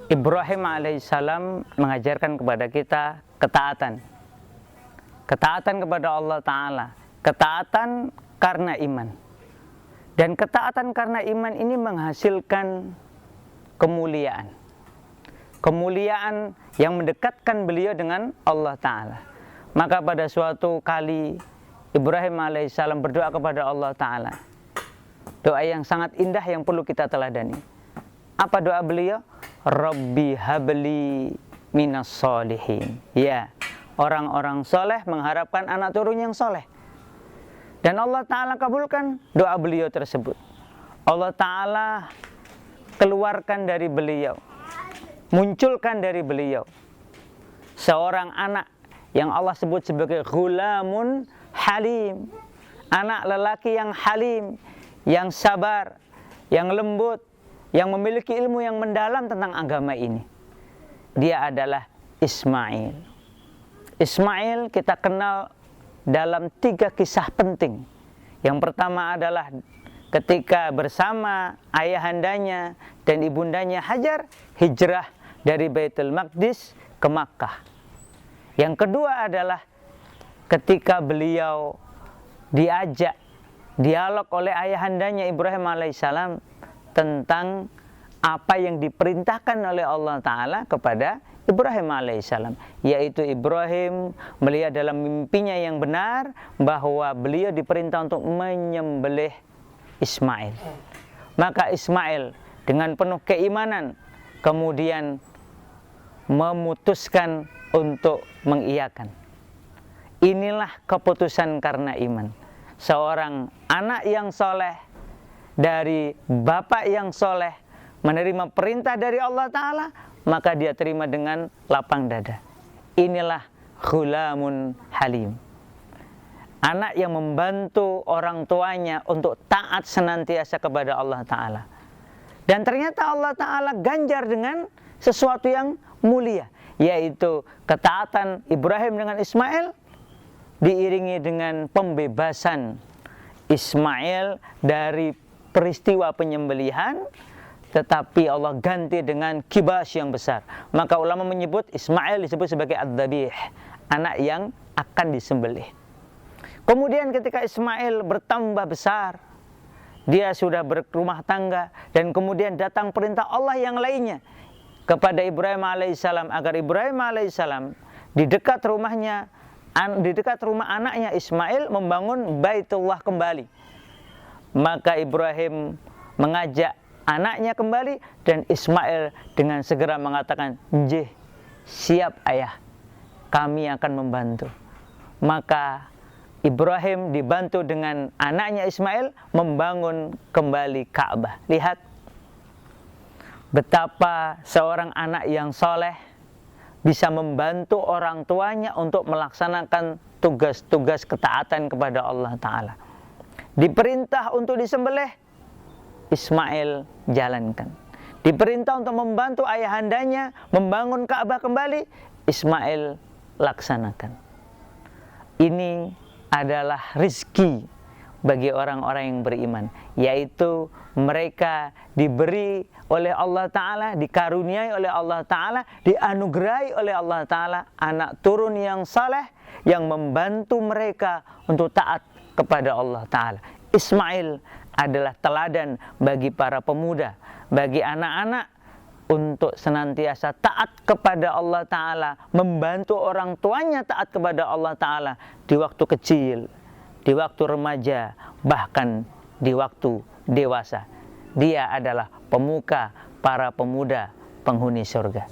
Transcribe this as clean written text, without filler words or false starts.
Ibrahim alaihissalam mengajarkan kepada kita ketaatan. Ketaatan kepada Allah Ta'ala. Ketaatan karena iman. Dan ketaatan karena iman ini menghasilkan kemuliaan. Kemuliaan yang mendekatkan beliau dengan Allah Ta'ala. Maka pada suatu kali Ibrahim alaihissalam berdoa kepada Allah Ta'ala. Doa yang sangat indah yang perlu kita teladani. Apa doa beliau? Rabbi habli minas solihin. Ya, orang-orang soleh mengharapkan anak turun yang soleh. Dan Allah Ta'ala kabulkan doa beliau tersebut. Allah Ta'ala keluarkan dari beliau, munculkan dari beliau seorang anak yang Allah sebut sebagai ghulamun halim. Anak lelaki yang halim, yang sabar, yang lembut, yang memiliki ilmu yang mendalam tentang agama ini. Dia adalah Ismail. Ismail kita kenal dalam 3 kisah penting. Yang pertama adalah ketika bersama ayahandanya dan ibundanya Hajar hijrah dari Baitul Maqdis ke Makkah. Yang kedua adalah ketika beliau diajak dialog oleh ayahandanya Ibrahim alaihissalam tentang apa yang diperintahkan oleh Allah Ta'ala kepada Ibrahim alaihissalam, yaitu Ibrahim melihat dalam mimpinya yang benar bahwa beliau diperintah untuk menyembelih Ismail. Maka Ismail dengan penuh keimanan kemudian memutuskan untuk mengiyakan. Inilah keputusan karena iman. Seorang anak yang soleh dari bapak yang soleh menerima perintah dari Allah Ta'ala, maka dia terima dengan lapang dada. Inilah ghulamun halim. Anak yang membantu orang tuanya untuk taat senantiasa kepada Allah Ta'ala. Dan ternyata Allah Ta'ala ganjar dengan sesuatu yang mulia, yaitu ketaatan Ibrahim dengan Ismail diiringi dengan pembebasan Ismail dari peristiwa penyembelihan, tetapi Allah ganti dengan kibas yang besar. Maka ulama menyebut Ismail disebut sebagai ad-dabih, anak yang akan disembelih. Kemudian ketika Ismail bertambah besar, dia sudah berumah tangga, dan kemudian datang perintah Allah yang lainnya kepada Ibrahim alaihissalam agar Ibrahim alaihissalam di dekat rumahnya, di dekat rumah anaknya Ismail membangun Baitullah kembali. Maka Ibrahim mengajak anaknya kembali, dan Ismail dengan segera mengatakan, "Njih, siap ayah, kami akan membantu." Maka Ibrahim dibantu dengan anaknya Ismail membangun kembali Ka'bah. Lihat betapa seorang anak yang soleh bisa membantu orang tuanya untuk melaksanakan tugas-tugas ketaatan kepada Allah Ta'ala. Diperintah untuk disembelih, Ismail jalankan. Diperintah untuk membantu ayahandanya membangun Ka'bah kembali, Ismail laksanakan. Ini adalah rizki bagi orang-orang yang beriman, yaitu mereka diberi oleh Allah Ta'ala, dikaruniai oleh Allah Ta'ala, dianugerahi oleh Allah Ta'ala anak turun yang saleh yang membantu mereka untuk taat kepada Allah Ta'ala. Ismail adalah teladan bagi para pemuda, bagi anak-anak untuk senantiasa taat kepada Allah Ta'ala, membantu orang tuanya taat kepada Allah Ta'ala di waktu kecil, di waktu remaja, bahkan di waktu dewasa. Dia adalah pemuka para pemuda penghuni surga.